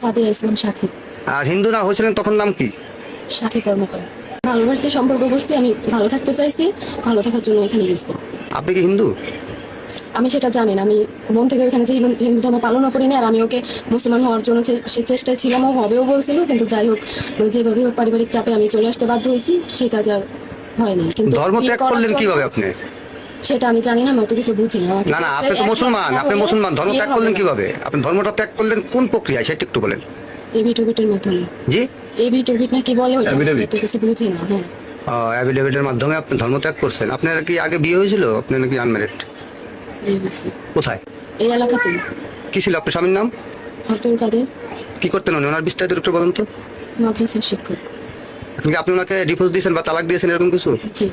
সাদিয়া ইসলাম সাথী। আর হিন্দু না হয়েছিলেন তখন নাম কি? সাথী কর্মকার। ভালোবাসতে সম্পর্ক করছি, আমি ভালো থাকতে চাইছি, ভালো থাকার জন্য এখানে গেছি। আপনি কি হিন্দু? আমি সেটা জানি না, আমি মন থেকে ওখানে যে হিন্দু ধর্ম পালনও করিনি, আর আমি ওকে মুসলমান হওয়ার জন্য সে চেষ্টায় ছিলাম, ও হবেও বলছিল, কিন্তু যাই হোক যেভাবে হোক পারিবারিক চাপে আমি চলে আসতে বাধ্য হয়েছি, সেই কাজ আর হয়নি। কিন্তু ধর্ম বিয়ে ত্যাগ করার করলেন জন্য- কিভাবে আপনি? সেটা আমি জানি না, আমি অত কিছু বুঝি না। না না, আপনি তো মুসলমান, আপনি মুসলমান, ধর্ম ত্যাগ করলেন কিভাবে? আপনি ধর্মটা ত্যাগ করলেন কোন প্রক্রিয়ায় সেটা একটু বলেন। এভিট মাধ্যমে। জি, এভিট না কি বলে ওটা, আমি Affidavit। তো কিছু বুঝি না। হ্যাঁ, অ্যাফিডেভিটের মাধ্যমে আপনি ধর্ম ত্যাগ করছেন। আপনার কি আগে বিয়ে হয়েছিল? আপনি নাকি আনম্যারিড? এই হয়েছে। কোথায়? এই এলাকাতে। কি ছিল আপনার স্বামীর নাম? আব্দুল কাদের। কি করতেন উনি? ওনার বিস্তারিত একটু বলুন তো। মাদ্রাসার শিক্ষক। আপনি ওনাকে ডিভোর্স দিয়েছেন বা তালাক দিয়েছেন এরকম কিছু? জি।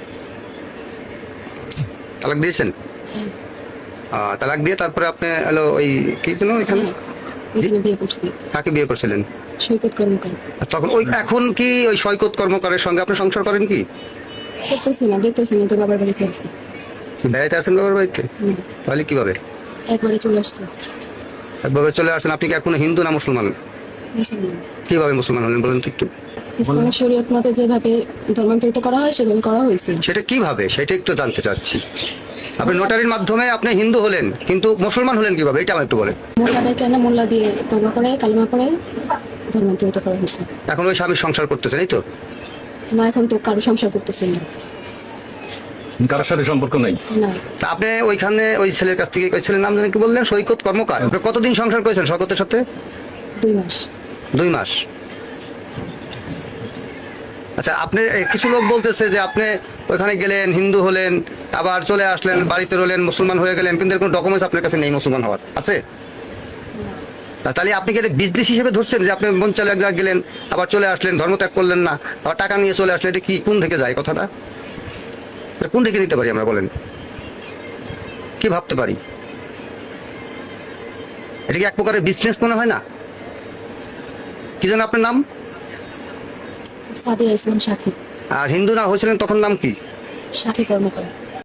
তালাক দিয়েছেন? হ্যাঁ। তালাক দিয়ে তারপরে আপনি হলো ওই কি ছিল এখানে? হ্যাঁ, এখানে বিয়ে করছি। কাকে বিয়ে করছিলেন? সৈকত কর্মকার। আর তখন ওই এখন কি ওই সৈকত কর্মকারের সঙ্গে আপনি সংসার করেন কি? দেখতেছি না তো বাবার বাড়িতে আসছে। বেড়াইতে আছেন বাবার বাড়িতে? না, তাহলে কিভাবে একবারে চলে আসছে। একভাবে চলে আসেন? আপনি কি এখন হিন্দু না মুসলমান? মুসলমান। কিভাবে মুসলমান হলেন বলেন তো একটু। ইসলামিক শরীয়ত মতে যেভাবে ধর্মান্তরিত করা হয় সেভাবে করা হয়েছে। সেটা কিভাবে, সেটা একটু জানতে চাচ্ছি। আপনি নোটারির মাধ্যমে আপনি হিন্দু হলেন, কিন্তু মুসলমান হলেন কিভাবে এটা আমার একটু বলেন। মোল্লা কেন মোল্লা দিয়ে তওবা করে কালিমা পড়ে ধর্মান্তরিত করা হয়েছে। এখন ওই স্বামীর সংসার করতেছেন এই তো? না, এখন তো কারো সংসার করতেছে না। কারোর সাথে সম্পর্ক নাই। না, তা আপনি ওইখানে ওই ছেলের কাছ থেকে, ওই ছেলের নাম জানি কি বললেন? সৈকত কর্মকার। আপনি কতদিন সংসার করেছেন সৈকতের সাথে? 2 মাস। 2 মাস। আচ্ছা, আপনি কিছু লোক বলতেছে যে আপনি ওইখানে গেলেন, হিন্দু হলেন, আবার চলে আসলেন, বাড়িতে রইলেন, মুসলমান হয়ে গেলেন, কিন্তু এর কোনো ডকুমেন্টস আপনার কাছে নেই মুসলমান হওয়ার, আছে? তাহলে আপনি কি বিজনেস হিসেবে ধরছেন যে আপনি মন চালে এক জায়গায় গেলেন, আবার চলে আসলেন, ধর্ম ত্যাগ করলেন না, আবার টাকা নিয়ে চলে আসলেন? এটা কি কোন থেকে যায় কথাটা? এটা কোন দিকে নিতে পারি আমরা, বলেন? কি ভাবতে পারি? এটা কি এক প্রকারের বিজনেস মনে হয় না? কি যেন আপনার নাম? সাদিয়া ইসলাম সাথী। আর হিন্দু না হয়েছিলেন তখন নাম কি? সাথী কর্মকার।